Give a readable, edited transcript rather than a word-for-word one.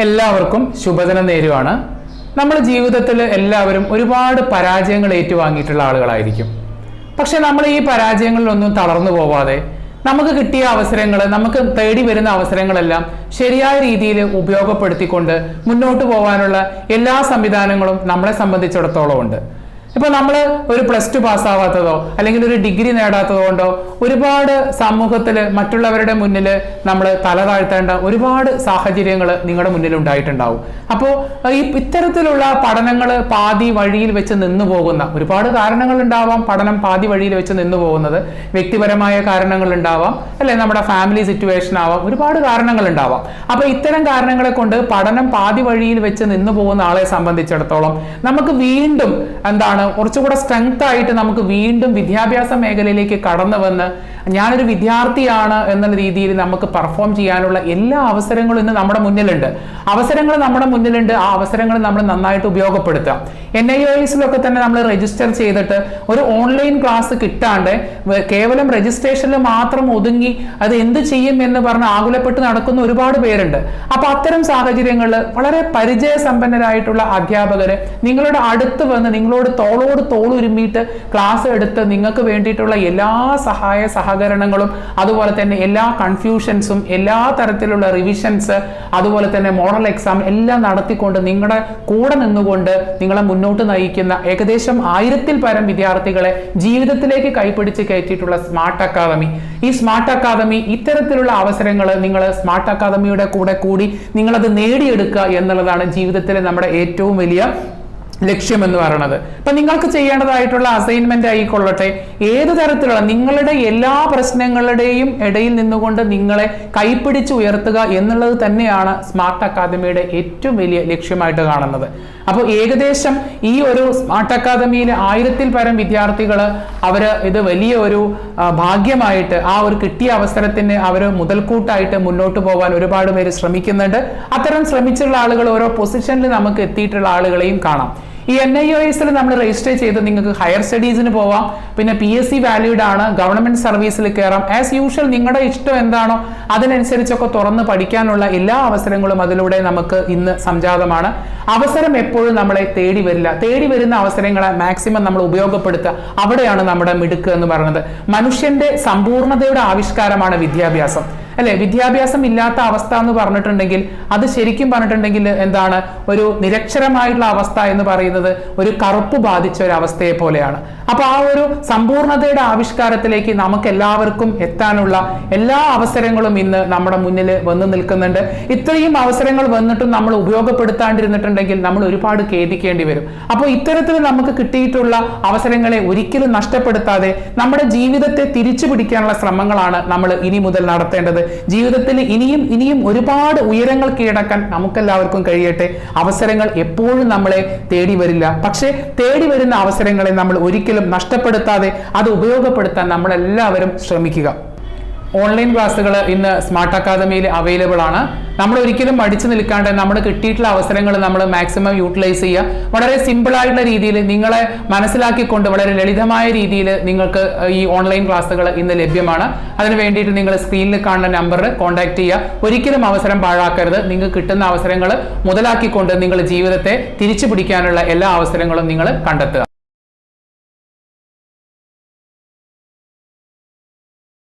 എല്ലാവർക്കും ശുഭദിനം നേരുവാണ്. നമ്മുടെ ജീവിതത്തിൽ എല്ലാവരും ഒരുപാട് പരാജയങ്ങൾ ഏറ്റുവാങ്ങിയിട്ടുള്ള ആളുകളായിരിക്കും. പക്ഷെ നമ്മൾ ഈ പരാജയങ്ങളിലൊന്നും തളർന്നു പോവാതെ നമുക്ക് കിട്ടിയ അവസരങ്ങൾ, നമുക്ക് തേടി വരുന്ന അവസരങ്ങളെല്ലാം ശരിയായ രീതിയിൽ ഉപയോഗപ്പെടുത്തിക്കൊണ്ട് മുന്നോട്ട് പോകാനുള്ള എല്ലാ സംവിധാനങ്ങളും നമ്മളെ സംബന്ധിച്ചിടത്തോളം ഉണ്ട്. ഇപ്പൊ നമ്മൾ ഒരു +2 പാസ്സാവാത്തതോ അല്ലെങ്കിൽ ഒരു ഡിഗ്രി നേടാത്തതോ കൊണ്ടോ ഒരുപാട് സമൂഹത്തിൽ മറ്റുള്ളവരുടെ മുന്നിൽ നമ്മൾ തല താഴ്ത്തേണ്ട ഒരുപാട് സാഹചര്യങ്ങൾ നിങ്ങളുടെ മുന്നിൽ ഉണ്ടായിട്ടുണ്ടാവും. അപ്പോൾ ഇത്തരത്തിലുള്ള പഠനങ്ങൾ പാതി വഴിയിൽ വെച്ച് നിന്നു പോകുന്ന ഒരുപാട് കാരണങ്ങൾ ഉണ്ടാവാം. പഠനം പാതി വഴിയിൽ വെച്ച് നിന്നു പോകുന്നത് വ്യക്തിപരമായ കാരണങ്ങൾ ഉണ്ടാവാം, അല്ലെ നമ്മുടെ ഫാമിലി സിറ്റുവേഷൻ ആവാം, ഒരുപാട് കാരണങ്ങൾ ഉണ്ടാവാം. അപ്പൊ ഇത്തരം കാരണങ്ങളെ കൊണ്ട് പഠനം പാതി വഴിയിൽ വെച്ച് നിന്നു പോകുന്ന ആളെ സംബന്ധിച്ചിടത്തോളം നമുക്ക് വീണ്ടും കുറച്ചുകൂടെ സ്ട്രെങ്ത് ആയിട്ട് നമുക്ക് വീണ്ടും വിദ്യാഭ്യാസ മേഖലയിലേക്ക് കടന്നു വന്ന് ഞാനൊരു വിദ്യാർത്ഥിയാണ് എന്നുള്ള രീതിയിൽ നമുക്ക് പെർഫോം ചെയ്യാനുള്ള എല്ലാ അവസരങ്ങളും ഇന്ന് നമ്മുടെ മുന്നിലുണ്ട്. അവസരങ്ങൾ നമ്മുടെ മുന്നിലുണ്ട്. ആ അവസരങ്ങൾ നമ്മൾ നന്നായിട്ട് ഉപയോഗപ്പെടുത്താം. NIOSലൊക്കെ തന്നെ നമ്മൾ രജിസ്റ്റർ ചെയ്തിട്ട് ഒരു ഓൺലൈൻ ക്ലാസ് കിട്ടാണ്ട് കേവലം രജിസ്ട്രേഷനിൽ മാത്രം ഒതുങ്ങി അത് എന്ത് ചെയ്യും എന്ന് പറഞ്ഞ് ആകുലപ്പെട്ട് നടക്കുന്ന ഒരുപാട് പേരുണ്ട്. അപ്പൊ അത്തരം സാഹചര്യങ്ങളിൽ വളരെ പരിചയസമ്പന്നരായിട്ടുള്ള അധ്യാപകര് നിങ്ങളുടെ അടുത്ത് വന്ന് നിങ്ങളോട് തോളോട് തോളുരുമ്മിയിട്ട് ക്ലാസ് എടുത്ത് നിങ്ങൾക്ക് വേണ്ടിയിട്ടുള്ള എല്ലാ സഹകരണങ്ങളും അതുപോലെ തന്നെ എല്ലാ കൺഫ്യൂഷൻസും എല്ലാ തരത്തിലുള്ള റിവിഷൻസ് അതുപോലെ തന്നെ മോഡൽ എക്സാം എല്ലാം നടത്തിക്കൊണ്ട് നിങ്ങളുടെ കൂടെ നിന്നുകൊണ്ട് നിങ്ങളെ മുന്നോട്ട് നയിക്കുന്ന ഏകദേശം 1000-ൽ പരം വിദ്യാർത്ഥികളെ ജീവിതത്തിലേക്ക് കൈപിടിച്ച് കയറ്റിയിട്ടുള്ള സ്മാർട്ട് അക്കാദമി. ഈ സ്മാർട്ട് അക്കാദമി ഇത്തരത്തിലുള്ള അവസരങ്ങൾ നിങ്ങൾ സ്മാർട്ട് അക്കാദമിയുടെ കൂടെ കൂടി നിങ്ങളത് നേടിയെടുക്കുക എന്നുള്ളതാണ് ജീവിതത്തിലെ നമ്മുടെ ഏറ്റവും വലിയ ലക്ഷ്യം എന്ന് പറയുന്നത്. അപ്പൊ നിങ്ങൾക്ക് ചെയ്യേണ്ടതായിട്ടുള്ള അസൈൻമെന്റ് ആയിക്കൊള്ളട്ടെ, ഏത് തരത്തിലുള്ള നിങ്ങളുടെ എല്ലാ പ്രശ്നങ്ങളുടെയും ഇടയിൽ നിന്നുകൊണ്ട് നിങ്ങളെ കൈപ്പിടിച്ച് ഉയർത്തുക എന്നുള്ളത് തന്നെയാണ് സ്മാർട്ട് അക്കാദമിയുടെ ഏറ്റവും വലിയ ലക്ഷ്യമായിട്ട് കാണുന്നത്. അപ്പോൾ ഏകദേശം ഈ ഒരു സ്മാർട്ട് അക്കാദമിയിൽ 1000-ൽ പരം വിദ്യാർത്ഥികൾ ഇത് വലിയ ഒരു ഭാഗ്യമായിട്ട് ആ ഒരു കിട്ടിയ അവസരത്തിന് അവർ മുതൽക്കൂട്ടായിട്ട് മുന്നോട്ട് പോകാൻ ഒരുപാട് പേര് ശ്രമിക്കുന്നുണ്ട്. അത്തരം ശ്രമിച്ചുള്ള ആളുകൾ ഓരോ പൊസിഷനിൽ നമുക്ക് എത്തിയിട്ടുള്ള ആളുകളെയും കാണാം. ഈ NIOSൽ നമ്മൾ രജിസ്റ്റർ ചെയ്ത് നിങ്ങൾക്ക് ഹയർ സ്റ്റഡീസിന് പോവാം. പിന്നെ PSC വാല്യൂഡ് ആണ്, ഗവൺമെന്റ് സർവീസിൽ കയറാം. ആസ് യൂഷ്വൽ നിങ്ങളുടെ ഇഷ്ടം എന്താണോ അതിനനുസരിച്ചൊക്കെ തുറന്ന് പഠിക്കാനുള്ള എല്ലാ അവസരങ്ങളും അതിലൂടെ നമുക്ക് ഇന്ന് സംജാതമാണ്. അവസരം എപ്പോഴും നമ്മളെ തേടി വരില്ല. തേടി വരുന്ന അവസരങ്ങളെ മാക്സിമം നമ്മൾ ഉപയോഗപ്പെടുത്തുക. അവിടെയാണ് നമ്മുടെ മിടുക്ക് എന്ന് പറയുന്നത്. മനുഷ്യന്റെ സമ്പൂർണ്ണതയുടെ ആവിഷ്കാരമാണ് വിദ്യാഭ്യാസം, അല്ലെ? വിദ്യാഭ്യാസം ഇല്ലാത്ത അവസ്ഥ എന്ന് പറഞ്ഞിട്ടുണ്ടെങ്കിൽ അത് ശരിക്കും പറഞ്ഞിട്ടുണ്ടെങ്കിൽ എന്താണ്? ഒരു നിരക്ഷരമായിട്ടുള്ള അവസ്ഥ എന്ന് പറയുന്നത് ഒരു കറുപ്പ് ബാധിച്ച ഒരു അവസ്ഥയെ പോലെയാണ്. അപ്പൊ ആ ഒരു സമ്പൂർണ്ണതയുടെ ആവിഷ്കാരത്തിലേക്ക് നമുക്ക് എല്ലാവർക്കും എത്താനുള്ള എല്ലാ അവസരങ്ങളും ഇന്ന് നമ്മുടെ മുന്നിൽ വന്നു നിൽക്കുന്നുണ്ട്. ഇത്രയും അവസരങ്ങൾ വന്നിട്ടും നമ്മൾ ഉപയോഗപ്പെടുത്താണ്ടിരുന്നിട്ടുണ്ടെങ്കിൽ നമ്മൾ ഒരുപാട് ഖേദിക്കേണ്ടി വരും. അപ്പോൾ ഇത്തരത്തിൽ നമുക്ക് കിട്ടിയിട്ടുള്ള അവസരങ്ങളെ ഒരിക്കലും നഷ്ടപ്പെടുത്താതെ നമ്മുടെ ജീവിതത്തെ തിരിച്ചു പിടിക്കാനുള്ള ശ്രമങ്ങളാണ് നമ്മൾ ഇനി മുതൽ നടത്തേണ്ടത്. ജീവിതത്തിൽ ഇനിയും ഒരുപാട് ഉയരങ്ങൾ കീഴടക്കാൻ നമുക്കെല്ലാവർക്കും കഴിയട്ടെ. അവസരങ്ങൾ എപ്പോഴും നമ്മളെ തേടി വരില്ല. പക്ഷേ തേടി വരുന്ന അവസരങ്ങളെ നമ്മൾ ഒരിക്കലും നഷ്ടപ്പെടുത്താതെ അത് ഉപയോഗപ്പെടുത്താൻ നമ്മളെല്ലാവരും ശ്രമിക്കുക. ഓൺലൈൻ ക്ലാസ്സുകൾ ഇന്ന് സ്മാർട്ട് അക്കാദമിയിൽ അവൈലബിൾ ആണ്. നമ്മൾ ഒരിക്കലും മടിച്ചു നിൽക്കാണ്ട് നമ്മൾ കിട്ടിയിട്ടുള്ള അവസരങ്ങൾ നമ്മൾ മാക്സിമം യൂട്ടിലൈസ് ചെയ്യുക. വളരെ സിമ്പിൾ ആയിട്ടുള്ള രീതിയിൽ നിങ്ങളെ മനസ്സിലാക്കിക്കൊണ്ട് വളരെ ലളിതമായ രീതിയിൽ നിങ്ങൾക്ക് ഈ ഓൺലൈൻ ക്ലാസ്സുകൾ ഇന്ന് ലഭ്യമാണ്. അതിന് വേണ്ടിയിട്ട് നിങ്ങൾ സ്ക്രീനിൽ കാണുന്ന നമ്പറിൽ കോൺടാക്ട് ചെയ്യുക. ഒരിക്കലും അവസരം പാഴാക്കരുത്. നിങ്ങൾക്ക് കിട്ടുന്ന അവസരങ്ങൾ മുതലാക്കിക്കൊണ്ട് നിങ്ങൾ ജീവിതത്തെ തിരിച്ചു പിടിക്കാനുള്ള എല്ലാ അവസരങ്ങളും നിങ്ങൾ കണ്ടെത്തുക.